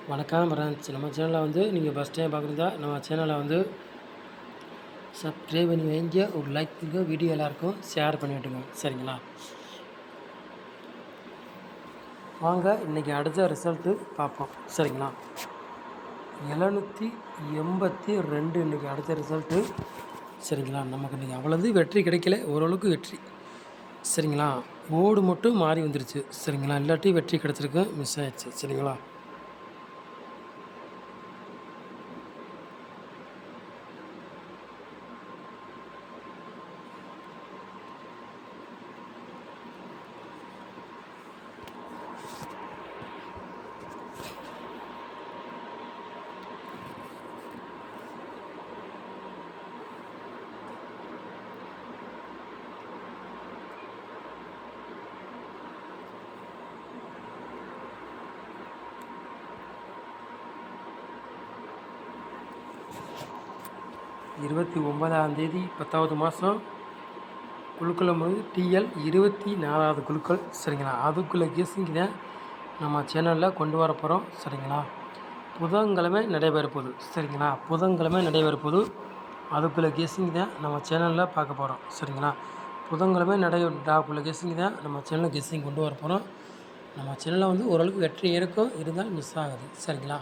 வணக்கம் ஃப்ரெண்ட்ஸ். நம்ம சேனலை வந்து நீங்கள் ஃபஸ்ட் டைம் பார்க்குறதா நம்ம சேனலை வந்து சப்ஸ்கிரைப் பண்ணி வைங்க. ஒரு லைக் பண்ணுங்க. வீடியோ எல்லாருக்கும் ஷேர் பண்ணி விட்டுங்க. சரிங்களா? வாங்க இன்றைக்கி அடுத்த ரிசல்ட்டு பார்ப்போம். சரிங்களா? 782 இன்றைக்கி அடுத்த ரிசல்ட்டு. சரிங்களா? நமக்கு இன்றைக்கி அவ்வளோது வெற்றி கிடைக்கல, ஓரளவுக்கு வெற்றி. சரிங்களா? போர்டு மட்டும் மாறி வந்துருச்சு. சரிங்களா? இல்லாட்டி வெற்றி கிடச்சிருக்கு, மிஸ் ஆயிடுச்சு. சரிங்களா? இருபத்தி 9ஆம் தேதி 10வது மாதம் குழுக்கள் வந்து டிஎல் 24வது குழுக்கள். சரிங்களா? அதுக்குள்ளே கெஸ்ஸிங் தான் நம்ம சேனலில் கொண்டு வர போகிறோம். சரிங்களா? புதன்கிழமை நடைபெற போகுது. சரிங்களா? புதன்கிழமை நடைபெற போகுது. அதுக்குள்ளே கெஸ்ஸிங் தான் நம்ம சேனலில் பார்க்க போகிறோம். சரிங்களா? புதன்கிழமை டாக்குள்ளே கெஸ்ஸிங் தான் நம்ம சேனலில் கெஸ்ஸிங் கொண்டு வர போகிறோம். நம்ம சேனலில் வந்து ஓரளவுக்கு வெற்றி இருக்கும், இருந்தாலும் மிஸ் ஆகுது. சரிங்களா?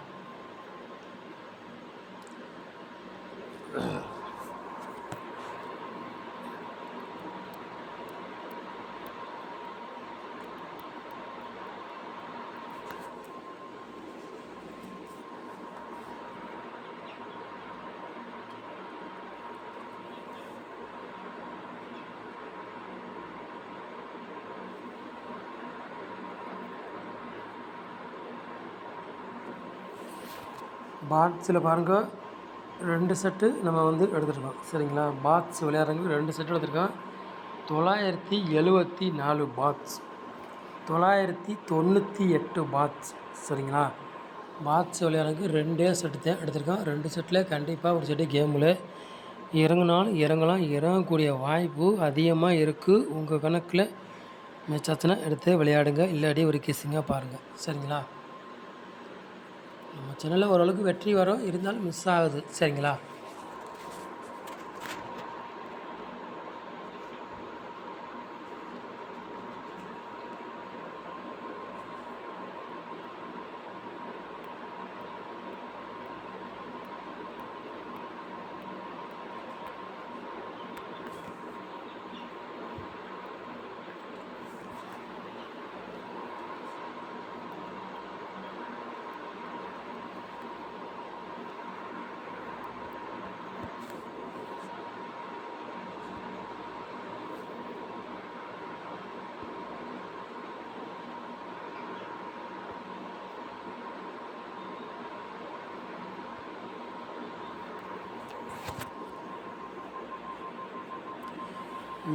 பாக்ஸில் பாருங்கள், 2 செட்டு நம்ம வந்து எடுத்துருக்கோம். சரிங்களா? பாக்ஸ் விளையாடுறவங்க 2 செட்டு எடுத்துருக்கோம். 974 பாக்ஸ், 998 பாக்ஸ். சரிங்களா? பாக்ஸ் விளையாடுறதுக்கு 2 செட்டு தான் எடுத்திருக்கோம். 2 செட்டில் கண்டிப்பாக ஒரு செட்டு கேமில் இறங்கினாலும் இறங்கலாம், இறங்கக்கூடிய வாய்ப்பு அதிகமாக இருக்குது. உங்கள் கணக்கில் மேட்சாச்சுன்னா எடுத்து விளையாடுங்க, இல்லாட்டி ஒரு கிஸ்ஸிங்காக பாருங்கள். சரிங்களா? நம்ம சேனலில் ஓரளவுக்கு வெற்றி வரும், இருந்தாலும் மிஸ் ஆகுது. சரிங்களா?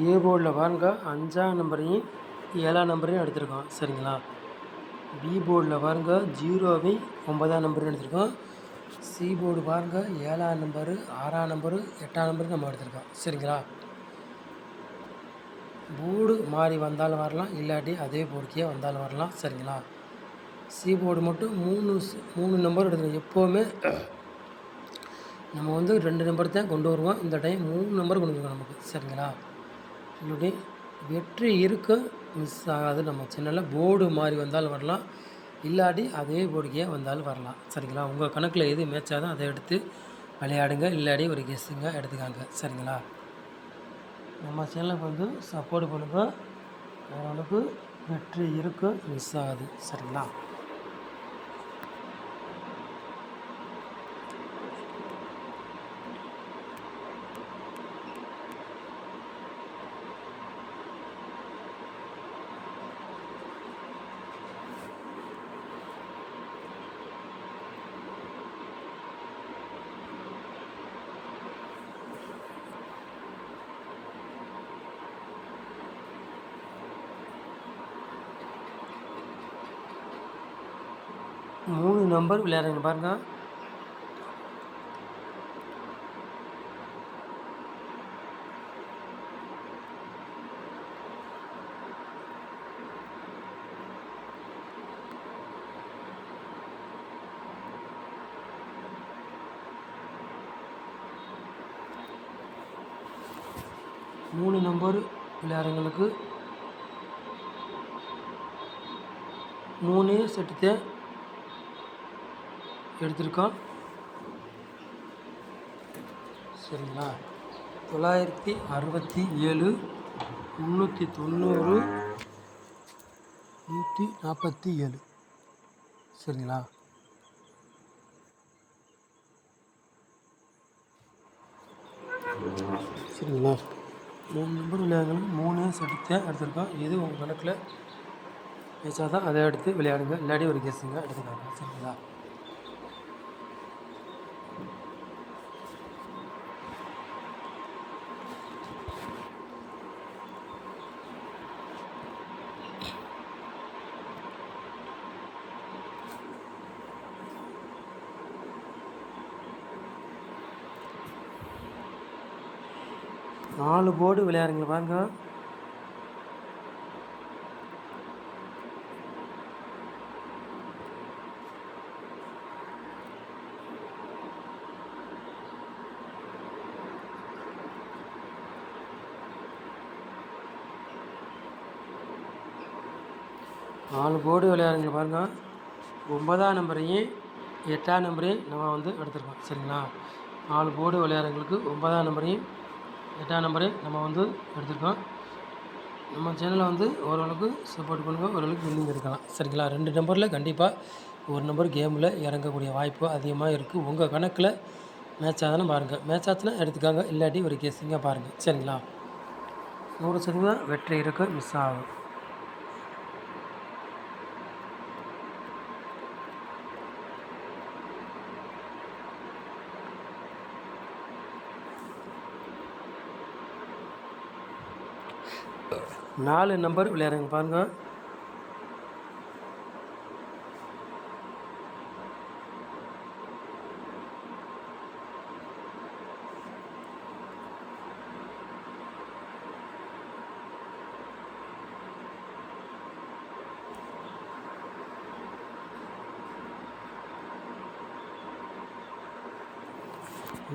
ஏ போர்டில் பாருங்க, 5ஆம் நம்பரையும் 7ஆம் நம்பரையும் எடுத்திருக்கோம். சரிங்களா? பி போர்டில் பாருங்கள், 0வையும் 9ஆம் நம்பரையும் எடுத்திருக்கோம். சி போர்டு பாருங்கள், 7ஆம் நம்பரு, 6ஆம் நம்பரு, 8ஆம் நம்பரு நம்ம எடுத்திருக்கோம். சரிங்களா? போர்டு மாறி வந்தாலும் வரலாம், இல்லாட்டி அதே போர்டுக்கே வந்தாலும் வரலாம். சரிங்களா? சி போர்டு மட்டும் 3 நம்பர் எடுத்துருக்கோம். எப்போவுமே நம்ம வந்து 2 நம்பர் தான் கொண்டு வருவோம். இந்த டைம் 3 நம்பர் கொண்டு வந்துருக்கோம் நமக்கு. சரிங்களா? இப்படி வெற்றி இருக்கும், மிஸ் ஆகாது. நம்ம சேனலில் போர்டு மாறி வந்தாலும் வரலாம், இல்லாட்டி அதே போர்டுக்கே வந்தாலும் வரலாம். சரிங்களா? உங்கள் கணக்கில் எது மேட்ச் ஆகுதோ அதை எடுத்து விளையாடுங்க, இல்லாட்டி ஒரு கெஸ்ஸிங்காக எடுத்துக்காங்க. சரிங்களா? நம்ம சேனலுக்கு வந்து சப்போர்ட் பண்ணுங்கள், ஓரளவுக்கு வெற்றி இருக்கும், மிஸ் ஆகாது. சரிங்களா? மூணு நம்பர் விளையாடுங்க பாருங்கள். 3 நம்பர் விளையாடுறவங்களுக்கு 3 செட்டு தான் எடுத்திருக்கோம். சரிங்களா? 967 390 147. சரிங்களா? சரிங்களா? 3 நம்பர் விளையாடுறவங்களுக்கு 3 செட்டு தான் எடுத்திருக்கோம். எது உங்கள் கணக்கில் வச்சா தான் அதை எடுத்து விளையாடுங்க. இல்லாட்டி ஒரு கெஸ்ஸுங்க எடுத்துக்காங்க. சரிங்களா? நாலு போர்டு விளையாடுங்க பாருங்க. நாலு போர்டு விளையாடுங்க பாருங்க. 9ஆம் நம்பரையும் 8ஆம் நம்பரையும் நம்ம வந்து எடுத்துருக்கோம். சரிங்களா? 4 போர்டு விளையாடுறவங்களுக்கு 9ஆம் நம்பரையும் 8ஆம் நம்பரையும் நம்ம வந்து எடுத்துருக்கோம். நம்ம சேனலை வந்து ஓரளவுக்கு சப்போர்ட் பண்ணுங்கள், ஓரளவுக்கு வின்னிங் எடுக்கலாம். சரிங்களா? 2 நம்பரில் கண்டிப்பாக ஒரு நம்பர் கேமில் இறங்கக்கூடிய வாய்ப்பு அதிகமாக இருக்குது. உங்கள் கணக்கில் மேட்ச் ஆகுதுன்னு பாருங்கள். மேட்ச் ஆச்சுன்னா எடுத்துக்காங்க, இல்லாட்டி ஒரு கெஸ்ஸிங்காக பாருங்கள். சரிங்களா? 100% வெற்றி இருக்க மிஸ் ஆகும். நாலு நம்பர் விளையாடுங்க பாருங்க.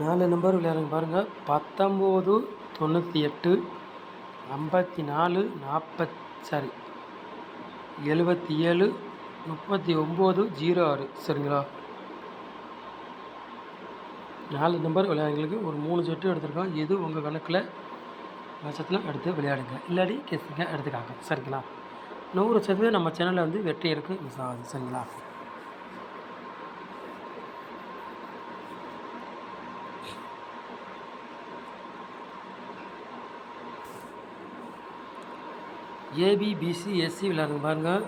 நாலு நம்பர் விளையாடுங்க பாருங்க. 19 98 54 77 39 06. சரிங்களா? 4 நம்பர் விளையாடுங்களுக்கு ஒரு 3 செட்டு எடுத்துருக்கோம். எது உங்கள் கணக்கில் லட்சத்தில் எடுத்து விளையாடுங்க, இல்லாட்டி கெஸ்ஸிங்க எடுத்துக்காங்க. சரிங்களா? 100% நம்ம சேனலில் வந்து வெற்றி இருக்குது மிஸ் ஆகுது. சரிங்களா? ஏபிபிசி எஸ்சி விளையாடுங்க பாருங்கள்.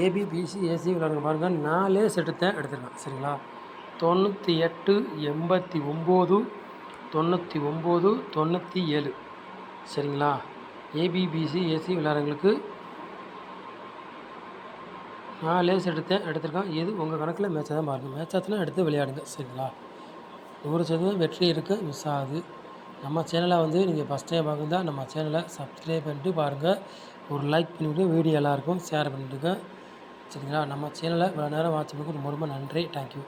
ஏபிபிசி ஏசி விளையாடுங்க பாருங்கள். 4 செட்டு தான் எடுத்துருக்கேன். சரிங்களா? 98 89 99 97. சரிங்களா? ஏபிபிசி ஏசி விளையாடுறவங்களுக்கு 4 செட்டு தான் எடுத்துருக்கோம். எது உங்கள் கணக்கில் மேட்சாக தான் பாருங்கள். மேட்ச் ஆச்சுன்னா எடுத்து விளையாடுங்க. சரிங்களா? 100% வெற்றி இருக்குது மிஸ் ஆகுது. நம்ம சேனலை வந்து நீங்கள் ஃபஸ்ட் டைம் பார்க்குறதா நம்ம சேனலை சப்ஸ்கிரைப் பண்ணிட்டு பாருங்கள். ஒரு லைக் பண்ணிவிட்டு வீடியோ எல்லாருக்கும் ஷேர் பண்ணிவிடுங்க. சரிங்களா? நம்ம சேனலை இவ்வளோ நேரம் வாட்ச் பண்ணதுக்கு ரொம்ப ரொம்ப நன்றி. தேங்க்யூ.